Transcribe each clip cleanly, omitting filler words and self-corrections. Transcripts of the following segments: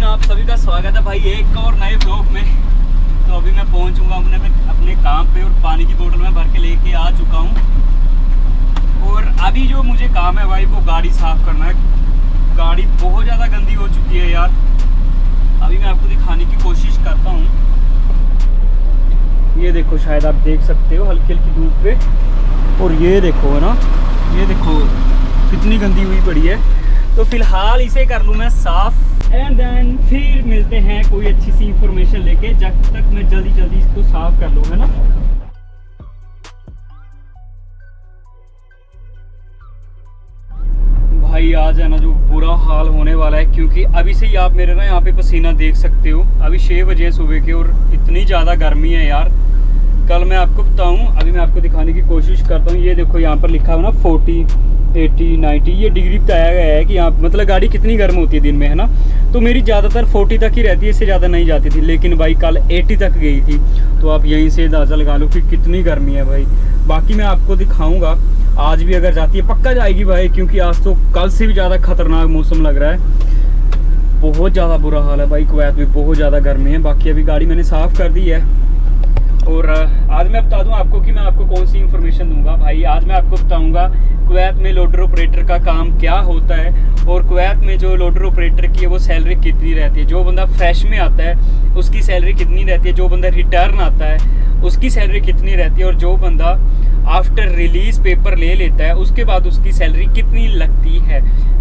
दिन आप सभी का स्वागत है भाई एक और नए ब्लॉग में। तो अभी मैं पहुंचूंगा अपने काम पे और पानी की बोतल में भर के लेके आ चुका हूं। और अभी जो मुझे काम है भाई वो गाड़ी साफ़ करना है। गाड़ी बहुत ज़्यादा गंदी हो चुकी है यार। अभी मैं आपको दिखाने की कोशिश करता हूँ। ये देखो, शायद आप देख सकते हो हल्की हल्की धूप पे। और ये देखो है ना, ये देखो कितनी गंदी हुई पड़ी है। तो फिलहाल इसे कर लूँ मैं साफ़ एंड देन फिर मिलते हैं कोई अच्छी सी इंफॉर्मेशन लेके, जब तक मैं जल्दी इसको साफ़ कर लूँ, है ना। भाई आज है ना जो बुरा हाल होने वाला है, क्योंकि अभी से ही आप मेरे ना यहाँ पे पसीना देख सकते हो। अभी 6 बजे सुबह के और इतनी ज़्यादा गर्मी है यार। कल मैं आपको बताऊँ, अभी मैं आपको दिखाने की कोशिश करता हूँ। ये देखो यहाँ पर लिखा हुआ ना 40, 80, 90 ये डिग्री बताया गया है कि यहाँ मतलब गाड़ी कितनी गर्म होती है दिन में, है ना। तो मेरी ज़्यादातर 40 तक ही रहती है, इससे ज़्यादा नहीं जाती थी। लेकिन भाई कल 80 तक गई थी। तो आप यहीं से अंदाज़ा लगा लो कि कितनी गर्मी है भाई। बाकी मैं आपको दिखाऊँगा आज भी अगर जाती है पक्का जाएगी भाई, क्योंकि आज तो कल से भी ज़्यादा खतरनाक मौसम लग रहा है। बहुत ज़्यादा बुरा हाल है भाई, कुवैत में बहुत ज़्यादा गर्मी है। बाकी अभी गाड़ी मैंने साफ़ कर दी है। और आज मैं बता दूं आपको कि मैं आपको कौन सी इन्फॉर्मेशन दूंगा भाई। आज मैं आपको बताऊंगा कुवैत में लोडर ऑपरेटर का काम क्या होता है, और कुवैत में जो लोडर ऑपरेटर की है वो सैलरी कितनी रहती है। जो बंदा फ्रेश में आता है उसकी सैलरी कितनी रहती है, जो बंदा रिटर्न आता है उसकी सैलरी कितनी रहती है, और जो बंदा आफ्टर रिलीज़ पेपर ले लेता है उसके बाद उसकी सैलरी कितनी लगती है।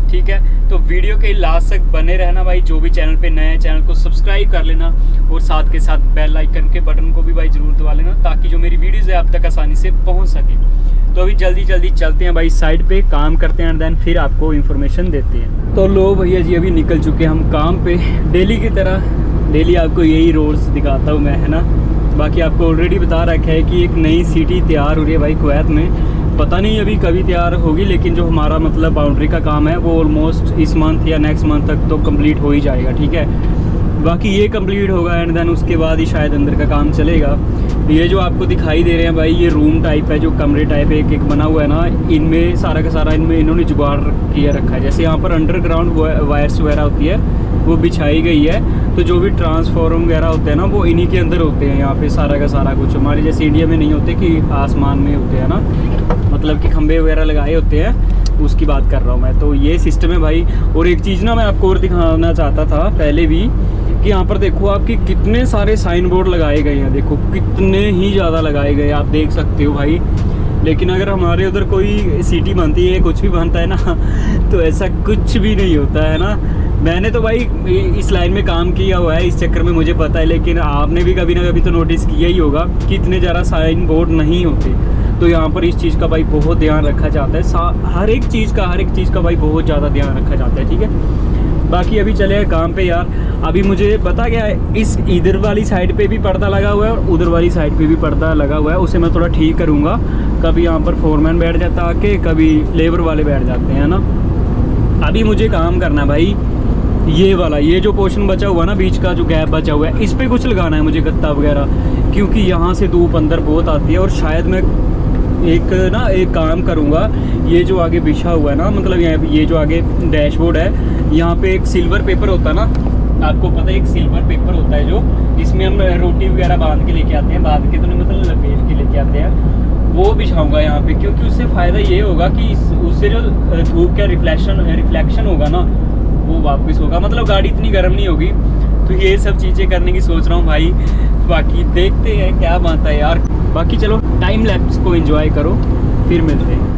ठीक है, तो वीडियो के लास्ट तक बने रहना भाई। जो भी चैनल पे नया है चैनल को सब्सक्राइब कर लेना, और साथ के साथ बेल आइकन के बटन को भी भाई ज़रूर दबा लेना, ताकि जो मेरी वीडियोज़ है आप तक आसानी से पहुंच सके। तो अभी जल्दी चलते हैं भाई, साइड पे काम करते हैं एंड देन फिर आपको इन्फॉर्मेशन देते हैं। तो लो भैया जी, अभी निकल चुके हम काम पे। डेली की तरह डेली आपको यही रोड्स दिखाता हूँ मैं, है ना। बाकी आपको ऑलरेडी बता रखा है कि एक नई सिटी तैयार हो रही है भाई कुवैत में। पता नहीं अभी कभी तैयार होगी, लेकिन जो हमारा मतलब बाउंड्री का काम है वो ऑलमोस्ट इस मंथ या नेक्स्ट मंथ तक तो कंप्लीट हो ही जाएगा। ठीक है, बाकी ये कंप्लीट होगा एंड देन उसके बाद ही शायद अंदर का काम चलेगा। ये जो आपको दिखाई दे रहे हैं भाई, ये रूम टाइप है, जो कमरे टाइप एक एक बना हुआ है ना, इनमें सारा का सारा इनमें इन्होंने जुगाड़ किया रखा है। जैसे यहाँ पर अंडरग्राउंड वायर्स वगैरह होती है वो बिछाई गई है। तो जो भी ट्रांसफार्मर वगैरह होते हैं ना वो इन्हीं के अंदर होते हैं। यहाँ पे सारा का सारा कुछ हमारे जैसे इंडिया में नहीं होते कि आसमान में होते हैं ना, मतलब कि खंभे वगैरह लगाए होते हैं, उसकी बात कर रहा हूँ मैं। तो ये सिस्टम है भाई। और एक चीज़ ना मैं आपको और दिखाना चाहता था पहले भी, कि यहाँ पर देखो आपकी कितने सारे साइन बोर्ड लगाए गए हैं। देखो कितने ही ज़्यादा लगाए गए, आप देख सकते हो भाई। लेकिन अगर हमारे उधर कोई सिटी बनती है, कुछ भी बनता है ना, तो ऐसा कुछ भी नहीं होता है ना। मैंने तो भाई इस लाइन में काम किया हुआ है, इस चक्कर में मुझे पता है। लेकिन आपने भी कभी ना कभी तो नोटिस किया ही होगा कि इतने ज़्यादा साइन बोर्ड नहीं होते। तो यहाँ पर इस चीज़ का भाई बहुत ध्यान रखा जाता है। हर एक चीज़ का भाई बहुत ज़्यादा ध्यान रखा जाता है। ठीक है, बाकी अभी चले हैं काम पे यार। अभी मुझे पता क्या है, इस इधर वाली साइड पे भी पर्दा लगा हुआ है और उधर वाली साइड पे भी पर्दा लगा हुआ है। उसे मैं थोड़ा ठीक करूँगा। कभी यहाँ पर फोरमैन बैठ जाता आके, कभी लेबर वाले बैठ जाते हैं ना। अभी मुझे काम करना है भाई, ये वाला, ये जो पोर्शन बचा हुआ ना, बीच का जो गैप बचा हुआ है, इस पर कुछ लगाना है मुझे, गत्ता वगैरह, क्योंकि यहाँ से धूप अंदर बहुत आती है। और शायद मैं एक काम करूँगा, ये जो आगे बिछा हुआ है ना, मतलब ये जो आगे डैशबोर्ड है, यहाँ पे एक सिल्वर पेपर होता है ना, आपको पता है एक सिल्वर पेपर होता है जो, जिसमें हम रोटी वगैरह बांध के लेके आते हैं, बांध के तो नहीं मतलब लपेट के लेके आते हैं, वो बिछाऊंगा यहाँ पे। क्योंकि उससे फ़ायदा ये होगा कि उससे जो धूप का रिफ्लेक्शन होगा ना, वो वापस होगा, मतलब गाड़ी इतनी गर्म नहीं होगी। तो ये सब चीज़ें करने की सोच रहा हूँ भाई। बाकी देखते हैं क्या बनता है यार। बाकी चलो टाइम लैप्स को एंजॉय करो, फिर मिलते हैं।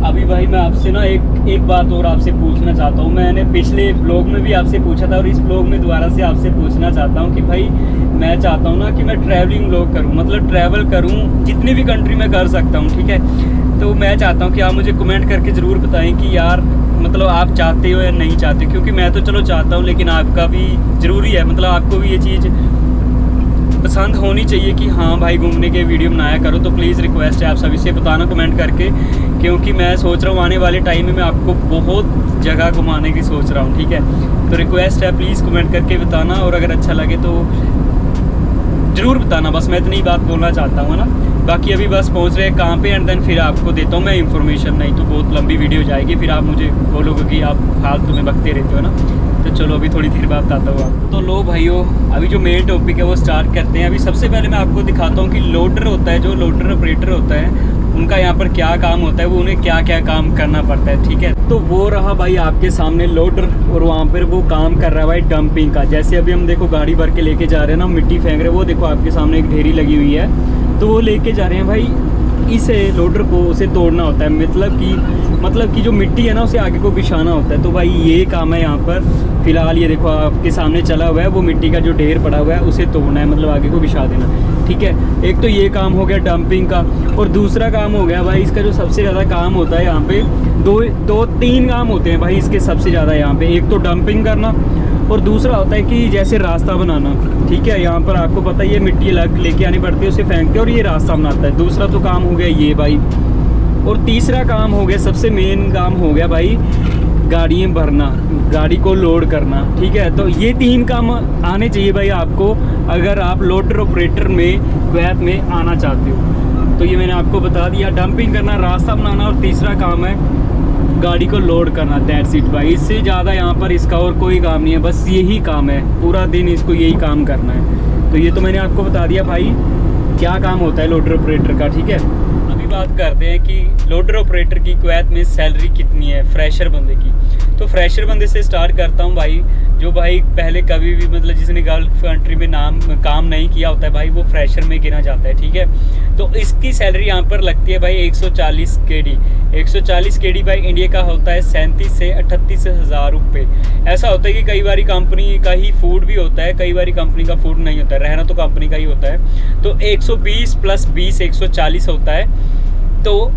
अभी भाई मैं आपसे ना एक बात और आपसे पूछना चाहता हूँ। मैंने पिछले ब्लॉग में भी आपसे पूछा था और इस ब्लॉग में दोबारा से आपसे पूछना चाहता हूँ कि भाई मैं चाहता हूँ ना कि मैं ट्रैवलिंग ब्लॉग करूँ, मतलब ट्रैवल करूँ जितनी भी कंट्री में कर सकता हूँ। ठीक है, तो मैं चाहता हूँ कि आप मुझे कमेंट करके ज़रूर बताएं कि यार मतलब आप चाहते हो या नहीं चाहते। क्योंकि मैं तो चलो चाहता हूँ, लेकिन आपका भी ज़रूरी है, मतलब आपको भी ये चीज़ पसंद होनी चाहिए कि हाँ भाई घूमने के वीडियो बनाया करो। तो प्लीज़ रिक्वेस्ट है आप सभी से बताना कमेंट करके, क्योंकि मैं सोच रहा हूँ आने वाले टाइम में मैं आपको बहुत जगह घुमाने की सोच रहा हूँ। ठीक है, तो रिक्वेस्ट है प्लीज़ कमेंट करके बताना, और अगर अच्छा लगे तो ज़रूर बताना, बस मैं इतनी बात बोलना चाहता हूँ ना। बाकी अभी बस पहुँच रहे हैं कहाँ पे, एंड देन फिर आपको देता हूँ मैं इन्फॉर्मेशन, नहीं तो बहुत लंबी वीडियो जाएगी, फिर आप मुझे बोलोगे कि आप फालतू में बकते रहते हो ना। तो चलो अभी थोड़ी देर बाद बताता हूँ आपको। तो लो भाइयों, अभी जो मेन टॉपिक है वो स्टार्ट करते हैं। अभी सबसे पहले मैं आपको दिखाता हूँ कि लोडर होता है, जो लोडर ऑपरेटर होता है, उनका यहाँ पर क्या काम होता है, वो उन्हें क्या क्या काम करना पड़ता है, ठीक है। तो वो रहा भाई आपके सामने लोडर, और वहाँ पर वो काम कर रहा है भाई डंपिंग का। जैसे अभी हम देखो गाड़ी भर के लेके जा रहे हैं ना, मिट्टी फेंक रहे हैं, वो देखो आपके सामने एक ढेरी लगी हुई है, तो वो लेके जा रहे हैं भाई। इसे लोडर को उसे तोड़ना होता है, मतलब कि जो मिट्टी है ना उसे आगे को बिछाना होता है। तो भाई ये काम है यहाँ पर फ़िलहाल। ये देखो आपके सामने चला हुआ है, वो मिट्टी का जो ढेर पड़ा हुआ है उसे तोड़ना है, मतलब आगे को बिछा देना, ठीक है। एक तो ये काम हो गया डंपिंग का, और दूसरा काम हो गया भाई इसका जो सबसे ज़्यादा काम होता है यहाँ पे, दो तीन काम होते हैं भाई इसके सबसे ज़्यादा यहाँ पे। एक तो डंपिंग करना, और दूसरा होता है कि जैसे रास्ता बनाना, ठीक है। यहाँ पर आपको पता ही है मिट्टी लेके आनी पड़ती है, उसे फेंकते और ये रास्ता बनाता है। दूसरा तो काम हो गया ये भाई, और तीसरा काम हो गया, सबसे मेन काम हो गया भाई गाड़ियाँ भरना, गाड़ी को लोड करना, ठीक है। तो ये तीन काम आने चाहिए भाई आपको, अगर आप लोडर ऑपरेटर में कुवैत में आना चाहते हो। तो ये मैंने आपको बता दिया, डंपिंग करना, रास्ता बनाना, और तीसरा काम है गाड़ी को लोड करना। दैट्स इट भाई, इससे ज़्यादा यहाँ पर इसका और कोई काम नहीं है, बस यही काम है, पूरा दिन इसको यही काम करना है। तो ये तो मैंने आपको बता दिया भाई क्या काम होता है लोडर ऑपरेटर का, ठीक है। अभी बात करते हैं कि लोडर ऑपरेटर की कुवैत में सैलरी कितनी है फ्रेशर बंदे की। तो फ्रेशर बंदे से स्टार्ट करता हूँ भाई। जो भाई पहले कभी भी मतलब जिसने गल्फ कंट्री में काम नहीं किया होता है भाई, वो फ्रेशर में गिना जाता है, ठीक है। तो इसकी सैलरी यहाँ पर लगती है भाई 140 KD। 140 KD भाई इंडिया का होता है 37 से 38 हज़ार रुपये। ऐसा होता है कि कई बारी कंपनी का ही फूड भी होता है, कई बारी कंपनी का फूड नहीं होता है, रहना तो कंपनी का ही होता है। तो 120 + 20 140 होता है। तो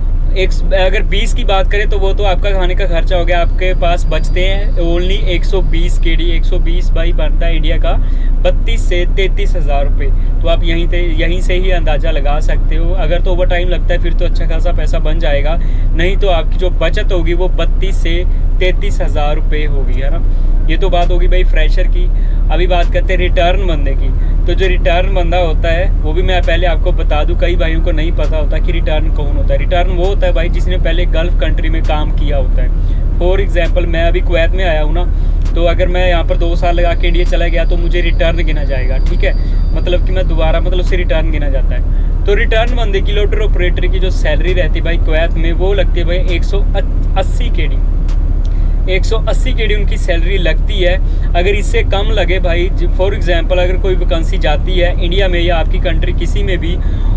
अगर 20 की बात करें तो वो तो आपका खाने का खर्चा हो गया, आपके पास बचते हैं ओनली 120 KD। 120 भाई बनता है इंडिया का 32 से 33 हज़ार रुपये। तो आप यहीं से ही अंदाज़ा लगा सकते हो। अगर तो ओवर टाइम लगता है फिर तो अच्छा खासा पैसा बन जाएगा, नहीं तो आपकी जो बचत होगी वो 32 से 33 हज़ार रुपये होगी, है ना। ये तो बात होगी भाई फ्रेशर की। अभी बात करते हैं रिटर्न बंदे की। तो जो रिटर्न बंदा होता है वो भी मैं पहले आपको बता दूं, कई भाइयों को नहीं पता होता कि रिटर्न कौन होता है। रिटर्न वो होता है भाई जिसने पहले गल्फ़ कंट्री में काम किया होता है। फॉर एग्जांपल मैं अभी कुवैत में आया हूँ ना, तो अगर मैं यहाँ पर 2 साल लगा के इंडिया चला गया तो मुझे रिटर्न गिना जाएगा, ठीक है। मतलब कि मैं दोबारा उससे रिटर्न गिना जाता है। तो रिटर्न बंदे की लोडर ऑपरेटर की जो सैलरी रहती है भाई कुवैत में, वो लगती है भाई 180 KD। 180 KD उनकी सैलरी लगती है। अगर इससे कम लगे भाई, फॉर एग्जांपल अगर कोई वैकेंसी जाती है इंडिया में या आपकी कंट्री किसी में भी,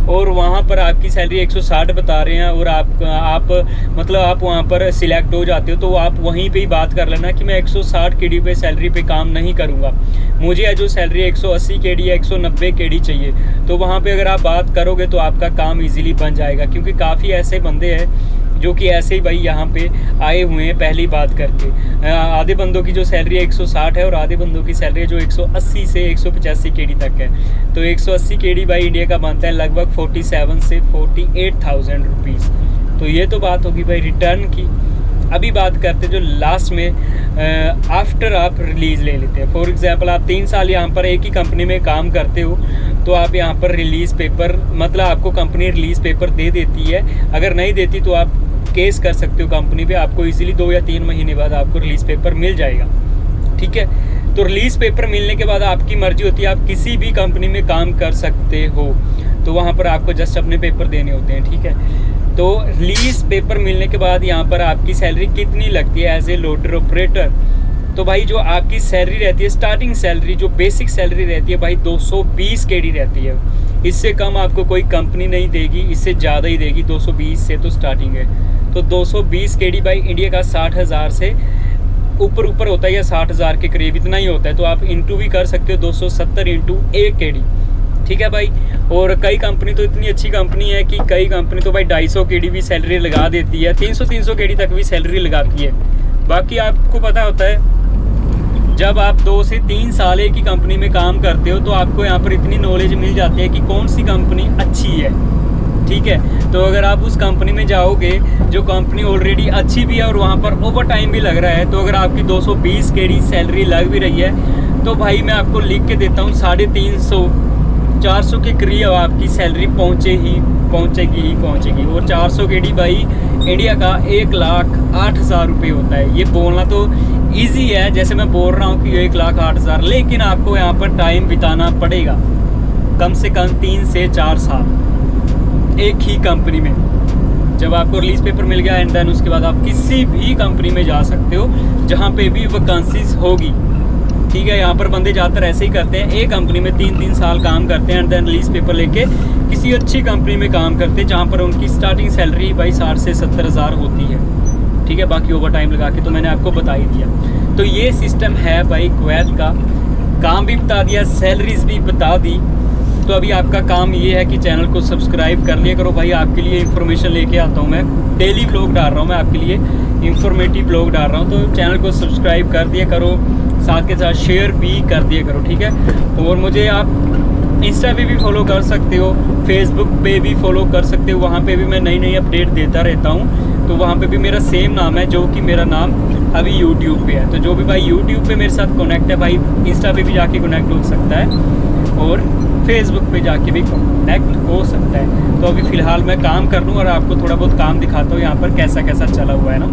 और वहाँ पर आपकी सैलरी 160 बता रहे हैं, और आप वहाँ पर सिलेक्ट हो जाते हो, तो आप वहीं पे ही बात कर लेना कि मैं 160 KD पे सैलरी पे काम नहीं करूँगा, मुझे जो सैलरी 180 KD या 190 KD चाहिए। तो वहाँ पर अगर आप बात करोगे तो आपका काम ईजिली बन जाएगा, क्योंकि काफ़ी ऐसे बंदे हैं जो कि ऐसे ही भाई यहाँ पे आए हुए हैं पहली बात करके। आधे बंदों की जो सैलरी है 160 है, और आधे बंदों की सैलरी जो 180 से 185 KD तक है। तो 180 KD भाई इंडिया का बनता है लगभग 47 से 48,000 रुपीज़। तो ये तो बात होगी भाई रिटर्न की। अभी बात करते हैं जो लास्ट में आफ्टर आप रिलीज़ ले लेते हैं। फॉर एग्जांपल आप 3 साल यहाँ पर एक ही कंपनी में काम करते हो, तो आप यहाँ पर रिलीज़ पेपर, मतलब आपको कंपनी रिलीज़ पेपर दे देती है। अगर नहीं देती तो आप केस कर सकते हो कंपनी पे, आपको इजीली 2 या 3 महीने बाद आपको रिलीज़ पेपर मिल जाएगा, ठीक है। तो रिलीज़ पेपर मिलने के बाद आपकी मर्जी होती है, आप किसी भी कंपनी में काम कर सकते हो। तो वहाँ पर आपको जस्ट अपने पेपर देने होते हैं, ठीक है। तो रिलीज़ पेपर मिलने के बाद यहाँ पर आपकी सैलरी कितनी लगती है एज ए लोडर ऑपरेटर। तो भाई जो आपकी सैलरी रहती है, स्टार्टिंग सैलरी जो बेसिक सैलरी रहती है भाई 220 KD रहती है। इससे कम आपको कोई कंपनी नहीं देगी, इससे ज़्यादा ही देगी। 220 से तो स्टार्टिंग है। तो 220 KD भाई इंडिया का 60,000 से ऊपर होता है, या 60,000 के करीब इतना ही होता है। तो आप इंटू भी कर सकते हो 270 × 1 KD, ठीक है भाई। और कई कंपनी तो इतनी अच्छी कंपनी है कि कई कंपनी तो भाई 250 KD भी सैलरी लगा देती है, 300 KD तक भी सैलरी लगाती है। बाकी आपको पता होता है जब आप 2 से 3 साल एक ही कंपनी में काम करते हो, तो आपको यहाँ पर इतनी नॉलेज मिल जाती है कि कौन सी कंपनी अच्छी है, ठीक है। तो अगर आप उस कंपनी में जाओगे जो कंपनी ऑलरेडी अच्छी भी है और वहाँ पर ओवर टाइम भी लग रहा है, तो अगर आपकी 220 KD सैलरी लग भी रही है, तो भाई मैं आपको लिख के देता हूँ 350 400 के करीब आपकी सैलरी पहुँचेगी। और 400 केडी भाई इंडिया का 1,08,000 रुपये होता है। ये बोलना तो इजी है, जैसे मैं बोल रहा हूँ कि 1,08,000, लेकिन आपको यहाँ पर टाइम बिताना पड़ेगा कम से कम 3 से 4 साल एक ही कंपनी में। जब आपको रिलीज पेपर मिल गया एंड देन उसके बाद आप किसी भी कंपनी में जा सकते हो जहाँ पे भी वैकेंसीज होगी। ठीक है, यहाँ पर बंदे ज़्यादातर ऐसे ही करते हैं, एक कंपनी में 3-3 साल काम करते हैं एंड देन रिलीज पेपर लेके किसी अच्छी कंपनी में काम करते हैं जहाँ पर उनकी स्टार्टिंग सैलरी भाई 60 से 70 हज़ार होती है। ठीक है, बाकी ओवर टाइम लगा के तो मैंने आपको बता ही दिया। तो ये सिस्टम है भाई कुवैत का। काम भी बता दिया, सैलरीज भी बता दी। तो अभी आपका काम ये है कि चैनल को सब्सक्राइब कर लिया करो भाई। आपके लिए इन्फॉर्मेशन लेके आता हूँ मैं, डेली व्लॉग डाल रहा हूँ मैं आपके लिए, इंफॉर्मेटिव व्लॉग डाल रहा हूँ। तो चैनल को सब्सक्राइब कर दिया करो, साथ के साथ शेयर भी कर दिया करो। ठीक है, और मुझे आप इंस्टा पे भी फॉलो कर सकते हो, फेसबुक पे भी फॉलो कर सकते हो। वहाँ पे भी मैं नई नई अपडेट देता रहता हूँ। तो वहाँ पे भी मेरा सेम नाम है जो कि मेरा नाम अभी यूट्यूब पे है। तो जो भी भाई यूट्यूब पे मेरे साथ कनेक्ट है भाई, इंस्टा पे भी जाके कनेक्ट हो सकता है और फेसबुक पे जाके भी कनेक्ट हो सकता है। तो अभी फ़िलहाल मैं काम कर लूँ और आपको थोड़ा बहुत काम दिखाता हूँ यहाँ पर कैसा कैसा चला हुआ है ना।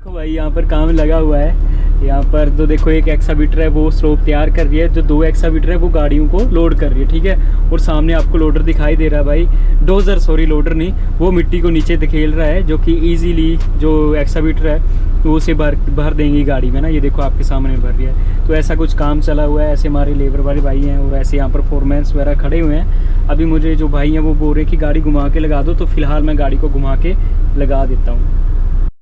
तो भाई यहाँ पर काम लगा हुआ है। यहाँ पर तो देखो एक एक्सावीटर है वो स्लोप तैयार कर रही है, जो 2 एक्सावीटर है वो गाड़ियों को लोड कर रही है। ठीक है, और सामने आपको लोडर दिखाई दे रहा है भाई, डोजर, सॉरी लोडर नहीं, वो मिट्टी को नीचे धकेल रहा है, जो कि इजीली जो एक्सावीटर है वो उसे भर देंगी गाड़ी में ना। ये देखो आपके सामने भर रही है। तो ऐसा कुछ काम चला हुआ है। ऐसे हमारे लेबर वाले भाई हैं और ऐसे यहाँ पर फोरमैन्स वगैरह खड़े हुए हैं। अभी मुझे जो भाई हैं वो बोल रहे हैं कि गाड़ी घुमा के लगा दो, तो फिलहाल मैं गाड़ी को घुमा के लगा देता हूँ।